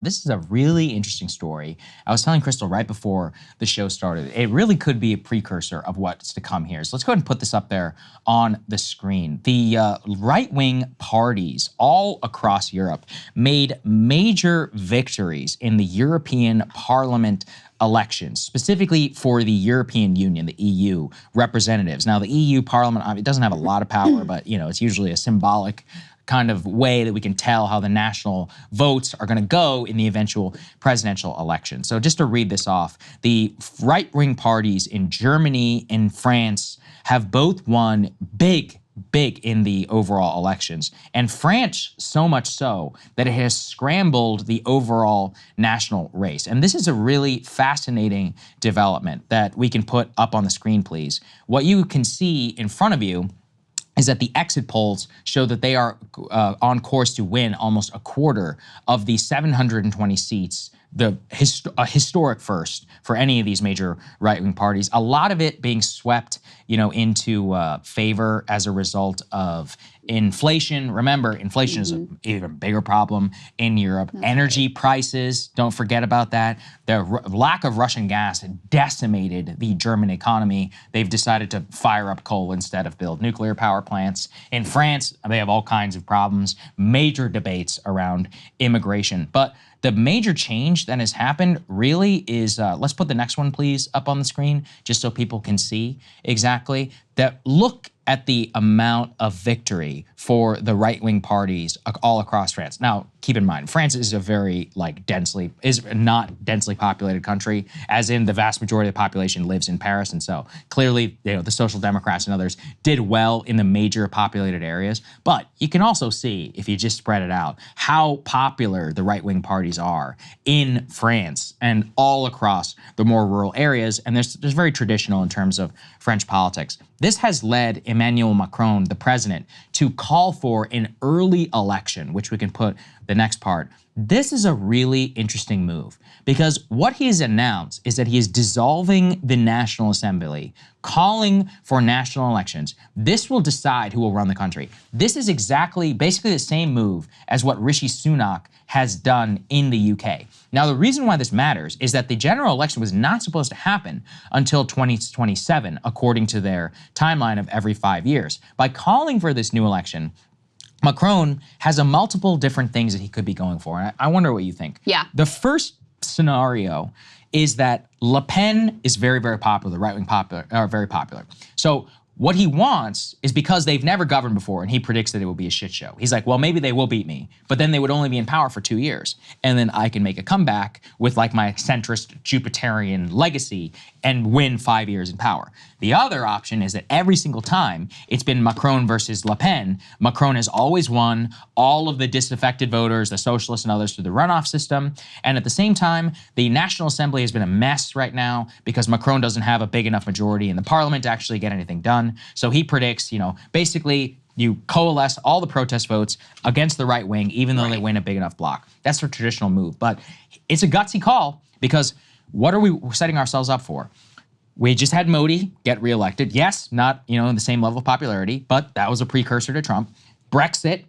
This is a really interesting story. I was telling Krystal right before the show started, it really could be a precursor of what's to come here. So let's go ahead and put this up there on the screen. The right-wing parties all across Europe made major victories in the European Parliament elections, specifically for the European Union, the EU representatives. Now, the EU Parliament, it doesn't have a lot of power, but it's usually a symbolic kind of way that we can tell how the national votes are going to go in the eventual presidential election. So just to read this off, the right-wing parties in Germany and France have both won big in the overall elections. And France, so much so that it has scrambled the overall national race. And this is a really fascinating development that we can put up on the screen, please. What you can see in front of you is that the exit polls show that they are on course to win almost a quarter of the 720 seats, a historic first for any of these major right-wing parties. A lot of it being swept, into favor as a result of inflation. Remember, inflation is an even bigger problem in Europe. Energy prices, don't forget about that. The lack of Russian gas decimated the German economy. They've decided to fire up coal instead of build nuclear power plants. In France, they have all kinds of problems, major debates around immigration. But the major change that has happened really is, let's put the next one, please, up on the screen, just so people can see exactly. That look at the amount of victory for the right-wing parties all across France. Now, keep in mind, France is a very not densely populated country, as in the vast majority of the population lives in Paris. And so clearly, the Social Democrats and others did well in the major populated areas. But you can also see, if you just spread it out, how popular the right-wing parties are in France and all across the more rural areas. And there's very traditional in terms of French politics. This has led Emmanuel Macron, the president, to call for an early election, which we can put the next part. This is a really interesting move because what he has announced is that he is dissolving the National Assembly, calling for national elections. This will decide who will run the country. This is basically the same move as what Rishi Sunak has done in the UK. Now, the reason why this matters is that the general election was not supposed to happen until 2027, according to their timeline of every 5 years. By calling for this new election, Macron has multiple different things that he could be going for. And I wonder what you think. Yeah. The first scenario is that Le Pen is very, very popular, right-wing very popular. So what he wants is, because they've never governed before and he predicts that it will be a shit show. He's like, well, maybe they will beat me, but then they would only be in power for 2 years. And then I can make a comeback with my centrist Jupiterian legacy and win 5 years in power. The other option is that every single time it's been Macron versus Le Pen, Macron has always won all of the disaffected voters, the socialists and others, through the runoff system. And at the same time, the National Assembly has been a mess right now because Macron doesn't have a big enough majority in the parliament to actually get anything done. So he predicts, basically you coalesce all the protest votes against the right wing, even though they win a big enough block. That's their traditional move. But it's a gutsy call because what are we setting ourselves up for? We just had Modi get reelected. Yes, not in the same level of popularity, but that was a precursor to Trump. Brexit,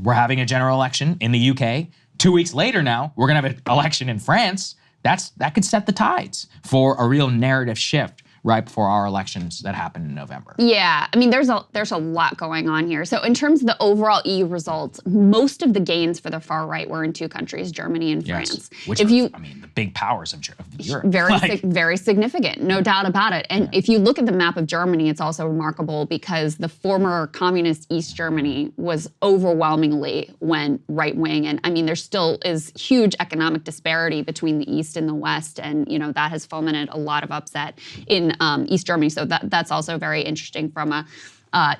we're having a general election in the UK. 2 weeks later now, we're gonna have an election in France. That could set the tides for a real narrative shift right before our elections that happen in November. Yeah, I mean, there's a lot going on here. So in terms of the overall EU results, most of the gains for the far right were in two countries, Germany and France. Which the big powers of Europe. Very significant, no doubt about it. And if you look at the map of Germany, it's also remarkable because the former communist East Germany was overwhelmingly right-wing. And I mean, there still is huge economic disparity between the East and the West. And, that has fomented a lot of upset in East Germany. So that's also very interesting from a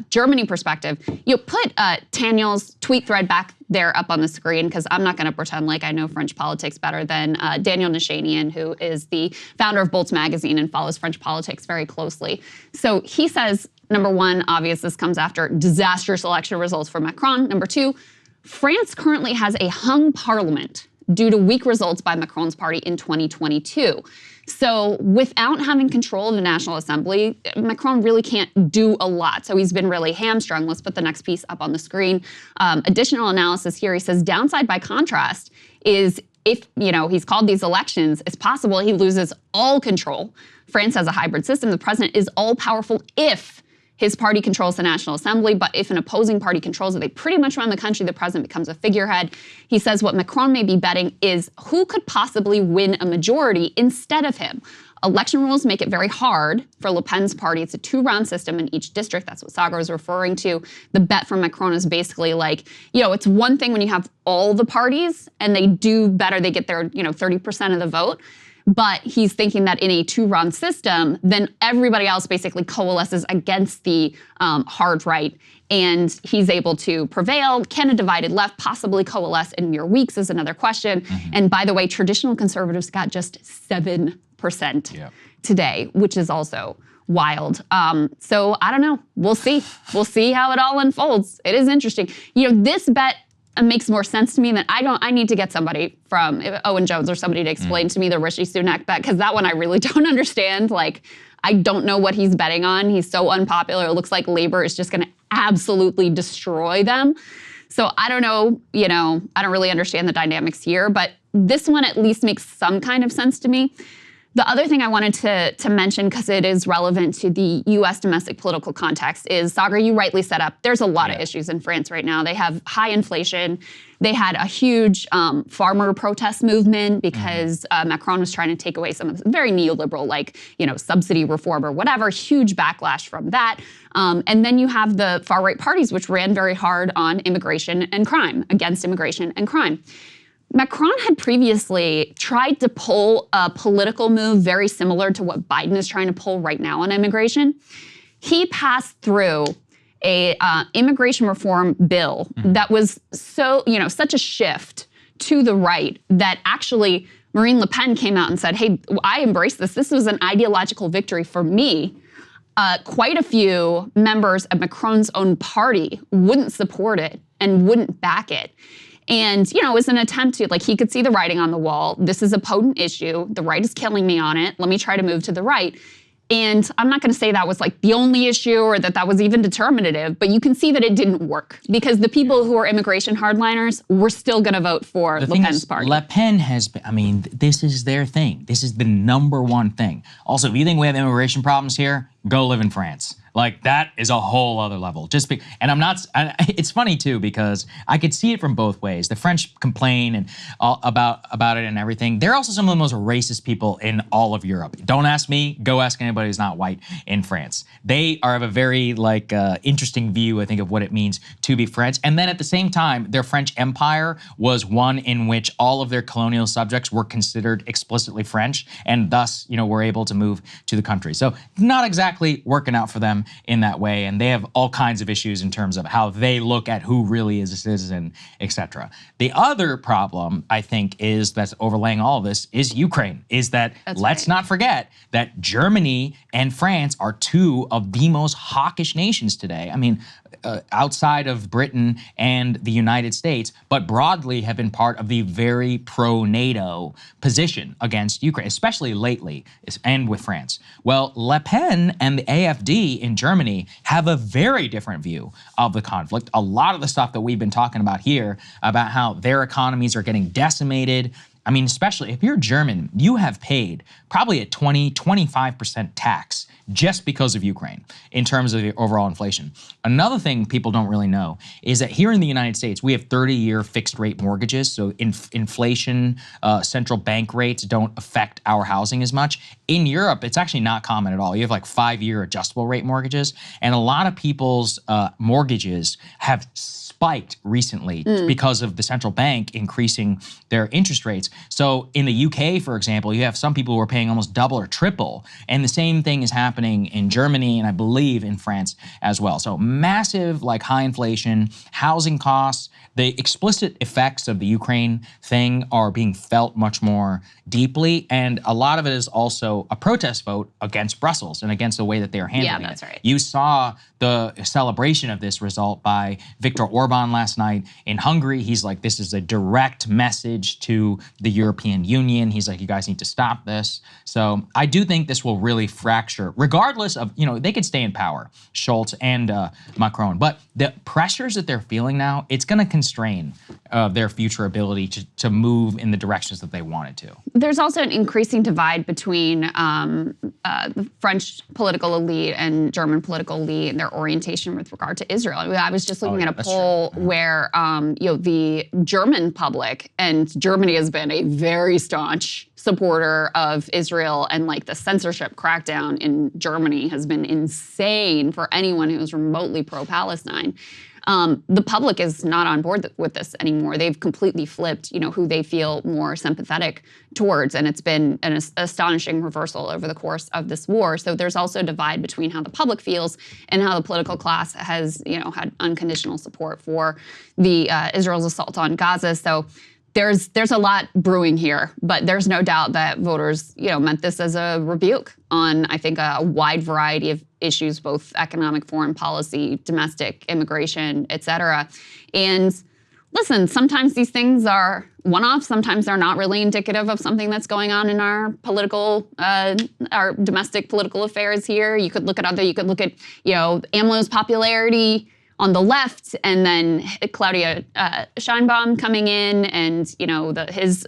Germany perspective. Put Daniel's tweet thread back there up on the screen because I'm not going to pretend like I know French politics better than Daniel Nashanian, who is the founder of Boltz magazine and follows French politics very closely. So he says, number one, obvious, this comes after disastrous election results for Macron. Number two, France currently has a hung parliament due to weak results by Macron's party in 2022. So without having control of the National Assembly, Macron really can't do a lot. So he's been really hamstrung. Let's put the next piece up on the screen. Additional analysis here, he says, downside by contrast is if, he's called these elections, it's possible he loses all control. France has a hybrid system. The president is all powerful if his party controls the National Assembly, but if an opposing party controls it, they pretty much run the country. The president becomes a figurehead. He says what Macron may be betting is who could possibly win a majority instead of him. Election rules make it very hard for Le Pen's party. It's a 2-round system in each district. That's what Saagar is referring to. The bet from Macron is basically like, it's one thing when you have all the parties and they do better, they get their, 30% of the vote. But he's thinking that in a 2-round system, then everybody else basically coalesces against the hard right, and he's able to prevail. Can a divided left possibly coalesce in mere weeks is another question. And by the way, traditional conservatives got just 7% today, which is also wild. So I don't know. We'll see. We'll see how it all unfolds. It is interesting. This bet makes more sense to me than I need to get somebody from Owen Jones or somebody to explain to me the Rishi Sunak bet, because that one I really don't understand. Like, I don't know what he's betting on. He's so unpopular. It looks like Labor is just going to absolutely destroy them. So I don't know, I don't really understand the dynamics here, but this one at least makes some kind of sense to me. The other thing I wanted to mention, because it is relevant to the U.S. domestic political context, is, Saagar, you rightly set up, there's a lot of issues in France right now. They have high inflation. They had a huge farmer protest movement because Macron was trying to take away some of the very neoliberal, like, subsidy reform or whatever, huge backlash from that. And then you have the far-right parties, which ran very hard on immigration and crime, against immigration and crime. Macron had previously tried to pull a political move very similar to what Biden is trying to pull right now on immigration. He passed through a immigration reform bill that was such a shift to the right that actually Marine Le Pen came out and said, hey, I embrace this. This was an ideological victory for me. Quite a few members of Macron's own party wouldn't support it and wouldn't back it. And, it was an attempt to, he could see the writing on the wall. This is a potent issue. The right is killing me on it. Let me try to move to the right. And I'm not going to say that was the only issue or that was even determinative, but you can see that it didn't work because the people who are immigration hardliners were still going to vote for Le Pen's party. Le Pen has been, this is their thing. This is the #1 thing. Also, if you think we have immigration problems here, go live in France. That is a whole other level. It's funny too, because I could see it from both ways. The French complain and about it and everything. They're also some of the most racist people in all of Europe. Don't ask me, go ask anybody who's not white in France. They have a very interesting view, I think, of what it means to be French. And then at the same time, their French empire was one in which all of their colonial subjects were considered explicitly French, and thus, were able to move to the country. So not exactly working out for them in that way, and they have all kinds of issues in terms of how they look at who really is a citizen, etc. The other problem, I think, is that's overlaying all of this is Ukraine. Let's not forget that Germany and France are 2 of the most hawkish nations today. I mean, outside of Britain and the United States, but broadly have been part of the very pro-NATO position against Ukraine, especially lately, and with France. Well, Le Pen and the AfD in Germany have a very different view of the conflict. A lot of the stuff that we've been talking about here, about how their economies are getting decimated. I mean, especially if you're German, you have paid probably a 20-25% tax just because of Ukraine in terms of the overall inflation. Another thing people don't really know is that here in the United States, we have 30-year fixed rate mortgages. So inflation, central bank rates don't affect our housing as much. In Europe, it's actually not common at all. You have 5-year adjustable rate mortgages, and a lot of people's mortgages have spiked recently because of the central bank increasing their interest rates. So in the UK, for example, you have some people who are paying almost double or triple, and the same thing is happening in Germany and I believe in France as well. So massive high inflation, housing costs, the explicit effects of the Ukraine thing are being felt much more deeply, and a lot of it is also a protest vote against Brussels and against the way that they are handling it. Yeah, that's right. You saw the celebration of this result by Viktor Orban last night in Hungary. He's like, this is a direct message to the European Union. He's like, you guys need to stop this. So I do think this will really fracture, regardless of, they could stay in power, Schultz and Macron, but the pressures that they're feeling now, it's going to constrain their future ability to move in the directions that they wanted to. There's also an increasing divide between the French political elite and German political elite and their orientation with regard to Israel. I was just looking at a poll where the German public, and Germany has been a very staunch supporter of Israel, and like the censorship crackdown in Germany has been insane for anyone who's remotely pro-Palestine. The public is not on board with this anymore. They've completely flipped, who they feel more sympathetic towards, and it's been an astonishing reversal over the course of this war. So there's also a divide between how the public feels and how the political class has, had unconditional support for the Israel's assault on Gaza. So there's a lot brewing here, but there's no doubt that voters, meant this as a rebuke on, I think, a wide variety of issues, both economic, foreign policy, domestic, immigration, et cetera. And listen, sometimes these things are one-offs. Sometimes they're not really indicative of something that's going on in our our domestic political affairs here. You could look at AMLO's popularity on the left, and then Claudia Sheinbaum coming in, and his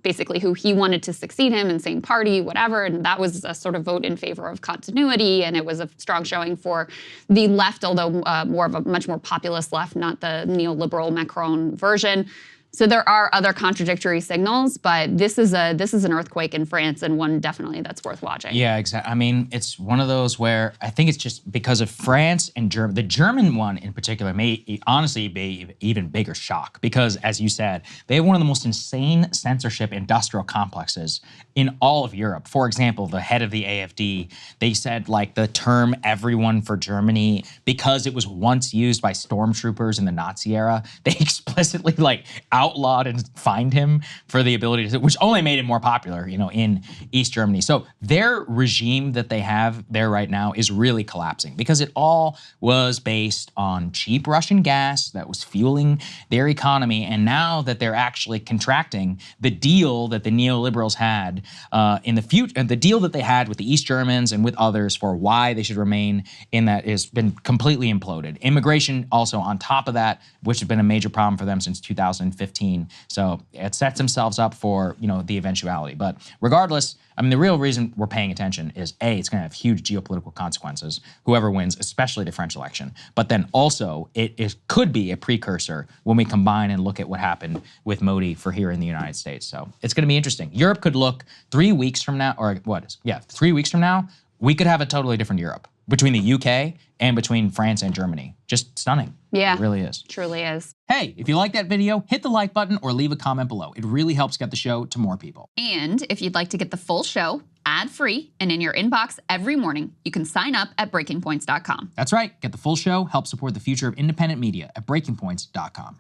basically who he wanted to succeed him in same party, whatever, and that was a sort of vote in favor of continuity, and it was a strong showing for the left, although more of a much more populist left, not the neoliberal Macron version. So there are other contradictory signals, but this is an earthquake in France, and one definitely that's worth watching. Yeah, exactly. I mean, it's one of those where I think it's just because of France and Germany. The German one in particular may honestly be an even bigger shock because, as you said, they have one of the most insane censorship industrial complexes in all of Europe. For example, the head of the AfD, they said like the term "everyone for Germany" because it was once used by stormtroopers in the Nazi era. They explicitly outlawed and fined him for the ability to, which only made him more popular, in East Germany. So their regime that they have there right now is really collapsing because it all was based on cheap Russian gas that was fueling their economy. And now that they're actually contracting, the deal that the neoliberals had in the future, the deal that they had with the East Germans and with others for why they should remain in that has been completely imploded. Immigration also on top of that, which has been a major problem for them since 2015. So it sets themselves up for, the eventuality. But regardless, I mean, the real reason we're paying attention is A, it's going to have huge geopolitical consequences, whoever wins, especially the French election. But then also it could be a precursor when we combine and look at what happened with Modi for here in the United States. So it's going to be interesting. Europe could look 3 weeks from now, 3 weeks from now, we could have a totally different Europe between the UK and between France and Germany. Just stunning. Yeah. It really is. Truly is. Hey, if you like that video, hit the like button or leave a comment below. It really helps get the show to more people. And if you'd like to get the full show ad-free and in your inbox every morning, you can sign up at breakingpoints.com. That's right. Get the full show, help support the future of independent media at breakingpoints.com.